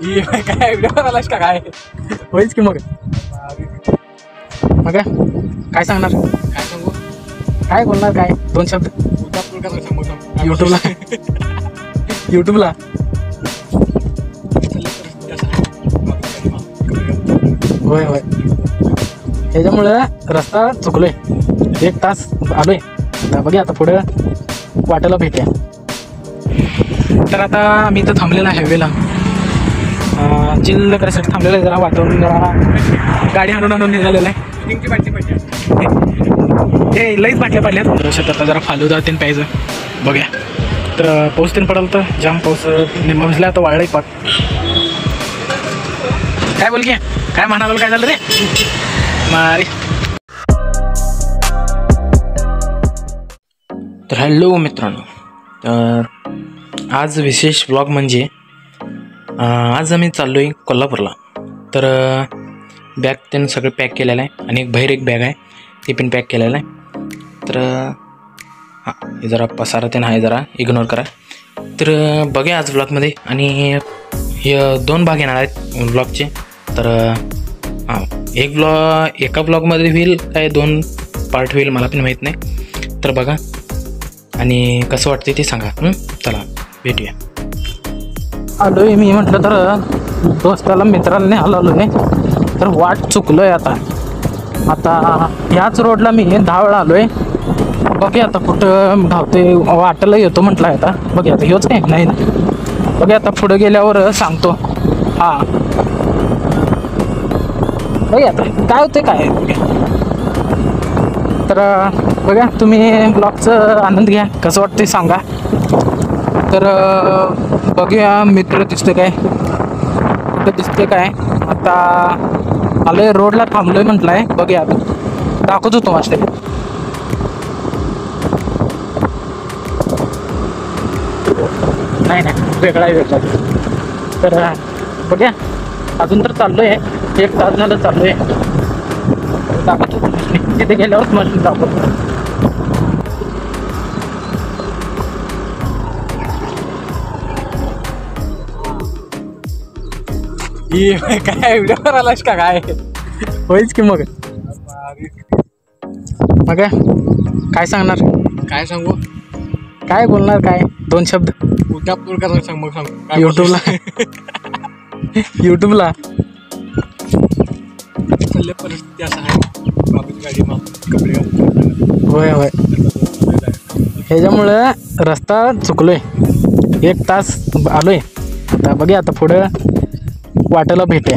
काय व्हिडिओ करायलास का काय होईच की मग मग काय सांगणार काय सांगू काय बोलणार काय दोन शब्द युट्यूबला युट्यूबला होय होय त्याच्यामुळं रस्ता चुकलोय 1 तास आलोय बघा आता पुढं वाटेला भेटूया तर आता मी इथं थांबलेला आहे हायवेला चिल्ल करायसाठी थांबलेलं आहे जरा वाटून जरा गाडी आणून निघालेलं आहे हे लईच बाटल्या पडल्यात शेतात आता जरा फालुदा तीन पाहिजे बघूया तर पाऊस तीन पडलं तर जाम पाऊस निमजला तर वाळलंय पाक काय बोल की काय म्हणाल काय झालं रे मारी तर हॅलो मित्रांनो तर आज विशेष व्लॉग म्हणजे आज आम्ही चाललो आहे कोल्हापूरला तर बॅग त्यानं सगळं पॅक केलेलं आहे आणि बाहेर एक बॅग आहे ती पण पॅक केलेलं आहे तर हां हे जरा पसारा त्यानं आहे जरा इग्नोर करा तर बघा आज व्लॉगमध्ये आणि हे 2 भाग येणार आहेत व्लॉगचे तर हां एका व्लॉगमध्ये होईल काय 2 पार्ट होईल मला पण माहीत नाही तर बघा आणि कसं वाटते ते सांगा चला भेटूया आलो आहे मी म्हटलं तर दोस्ताला मित्राला नाही आलो आहे तर वाट चुकलो आहे आता ह्याच रोडला मी 10 वेळा आलो आहे बघूया आता कुठं धावते वाटेला येतो म्हटलं आहे आता बघूया आता ह्योच काय नाही ना बघूया आता पुढं गेल्यावर सांगतो हां बघूया आता काय होते काय तर बघा तुम्ही ब्लॉगचं आनंद घ्या कसं वाटतं सांगा तर बघूया मित्र दिसते काय कुठं दिसते काय आता आलोय रोडला थांबलोय म्हटलं आहे बघूया आता दाखवतो तुम्हाला नाही वेगळा आहे वेगळा तर बघूया अजून तर चाललो आहे 1 तास झालं चाललो आहे दाखवतो तिथे गेल्यावर मशीन दाखवतो काय व्हिडिओ करायलास का काय होईच की मग काय सांगणार काय सांगू काय बोलणार काय 2 शब्द उद्यापूर सांग मग सांग युट्यूबला परिस्थिती असं आहे गाडी कपडे होय होय ह्याच्यामुळं रस्ता चुकलोय 1 तास आलोय आता बघूया आता पुढं वाटेला भेटूया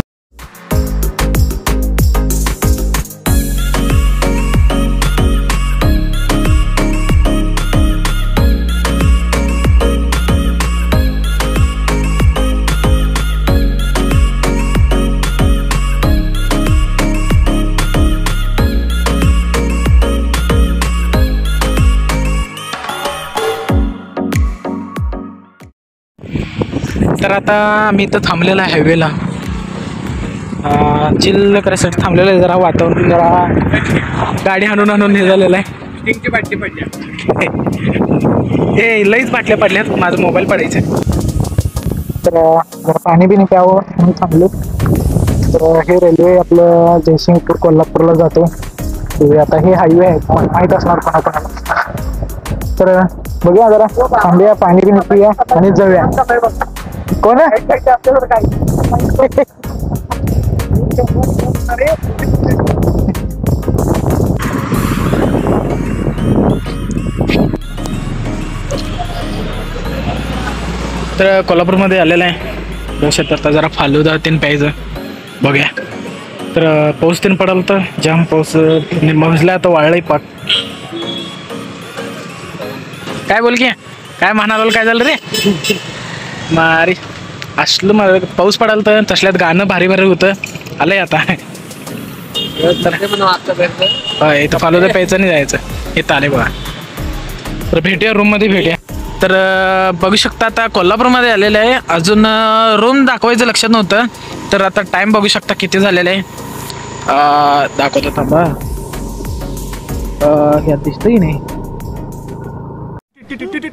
तर आता मी इथं थांबलेला आहे हायवेला चिल्ल करायसाठी थांबलेलं आहे जरा वातावरण जरा गाडी आणून निघालेलं आहे बाटली पडल्या हे लईच बाटल्या पडल्यात माझा मोबाईल पडायचा तर जरा पाणी बिणी प्यावं म्हणून थांबलो तर हे रेल्वे आपलं जयसिंगपूर कोल्हापूरला जातो आता हे हायवे आहे माहीत असणार कोणाकोणाला तर बघूया जरा थांबूया पाणी बिणी पिऊया आणि जाऊया कोण तर कोल्हापूरमध्ये आलेलं आहे शेतात जरा फालुदा तीन प्यायचं बघूया तर पाऊस तीन पडलं तर जाम पाऊस निमजला तर वाळलंय पाक काय बोल की काय म्हणाल काय झालं रे मारी असलं मला पाऊस पडाल तर तसल्यात गाणं भारी भारी होतं आलंय आता इथं फालुदा प्यायचं नाही जायचं हे आले बघा तर भेटूया रूममध्ये भेटूया तर बघू शकता आता कोल्हापूरमध्ये आलेलं आहे अजून रूम दाखवायचं लक्षात नव्हतं तर आता टाइम बघू शकता किती झालेलं आहे दाखवतो थांबा ह्यात दिसतही नाही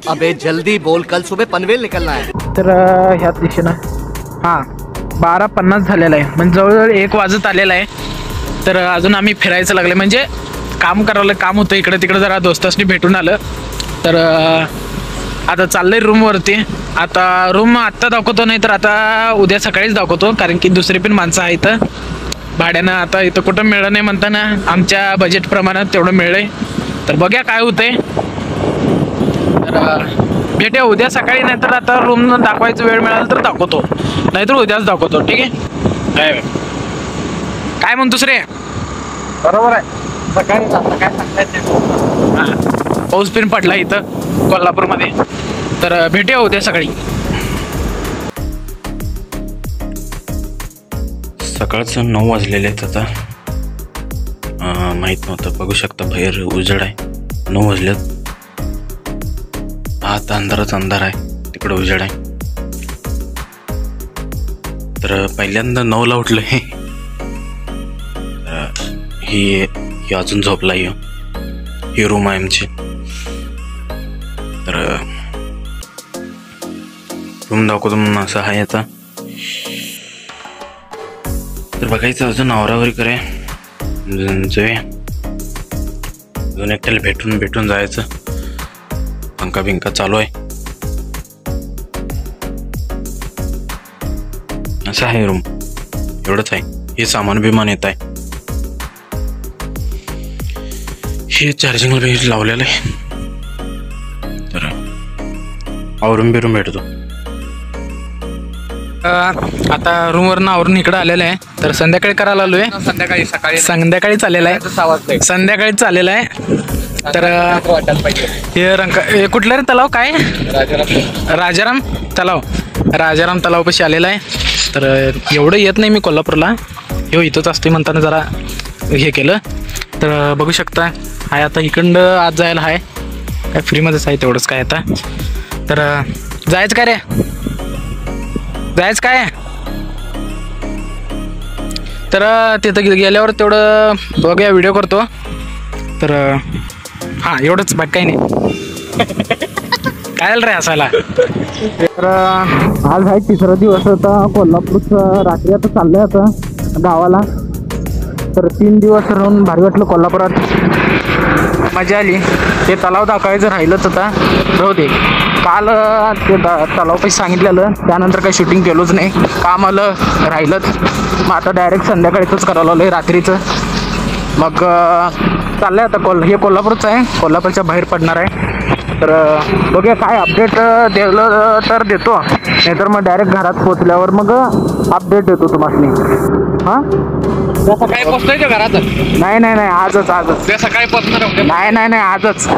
अबे जल्दी बोल कल सुबह पनवेल निकलना है तर ह्यात दिशेनं हां 12:50 झालेला आहे, म्हणजे जवळजवळ 1 वाजत आलेला आहे. तर अजून आम्ही फिरायचं लागले, म्हणजे काम करायला काम होतं इकडे तिकडे, जरा दोस्तासनी भेटून आलं. तर आता चाललंय रूमवरती. आता रूम आत्ता दाखवतो, नाही तर आता उद्या सकाळीच दाखवतो, कारण की दुसरी पण माणसं आहेत भाड्यानं. आता इथं कुठं मिळलं नाही म्हणताना आमच्या बजेट प्रमाणात तेवढं मिळलंय. तर बघूया काय होतंय. तर भेटूया उद्या सकाळी, नाहीतर आता रूम दाखवायचं वेळ मिळाला तर दाखवतो, नाहीतर उद्याच दाखवतो. ठीक आहे. काय म्हणतोस रे? बरोबर आहे. सकाळी काय सांगतायत. हां, पाऊस पण पडला इथं कोल्हापूरमध्ये. तर भेटूया उद्या सकाळी. सकाळचं 9 वाजलेले आहेत आता. माहीत नव्हतं, बघू शकता बाहेर उजेड आहे. 9 वाजलेत. आता अंधारच अंधार आहे, तिकडं उजेड आहे. तर पहिल्यांदा 9ला उठलं हे. ही अजून झोपला. ही रूम आहे आमची. तर रूम दाखवतो म्हणून असं आहे आता. तर बघायचं, अजून आवरावरी करे, जाऊया अजून एकट्याला भेटून जायचं. पंखा बिंका चालू आहे. असं आहे रूम, एवढंच आहे. हे सामान बिमान येत आहे. हे चार्जिंगला बी लावलेलं आहे. तर आवरून बिरून भेटतो. आता रूमवरनं आवरून इकडं आलेलं आहे. तर संध्याकाळी करायला आलोय. संध्याकाळी चाललेलं आहे. संध्याकाळी चाललेलं आहे. तर हे कुठलं रे तलाव, काय राजाराम तलाव पाशी आलेला आहे. तर एवढं येत नाही मी कोल्हापूरला, इथंच असते म्हणताना जरा हे केलं. तर बघू शकता, हाय आता इकडं आज जायला आहे, काय फ्रीमध्येच आहे तेवढंच काय आता. तर जायचं काय रे, जायचं काय. तर तिथं गेल्यावर तेवढं बघूया, व्हिडिओ करतो. तर हां, एवढंच, बाकी काही नाही. काय रे असायला. तर आज आहे 3रा दिवस होता कोल्हापूरचं. रात्री आता चाललंय आता गावाला. तर 3 दिवस राहून भारी वाटलं कोल्हापुरात, मजा आली. ते तलाव दाखवायचं राहिलंच आता, राहू दे. काल ते तलाव पैसे सांगितलेलं, त्यानंतर काही शूटिंग केलोच नाही, काम आलं राहिलंच. मग आता डायरेक्ट संध्याकाळीच करायला आलो आहे, रात्रीचं. मग चाललंय आता हे कोल्हापूरचं आहे, कोल्हापूरच्या बाहेर पडणार आहे. तर बघूया काय अपडेट दिलं तर देतो, नाहीतर मग डायरेक्ट घरात पोचल्यावर मग अपडेट देतो तुम्हाला. हां, सकाळी पोचतोय का घरात? नाही आजच सकाळी पोचणार. नाही आजच.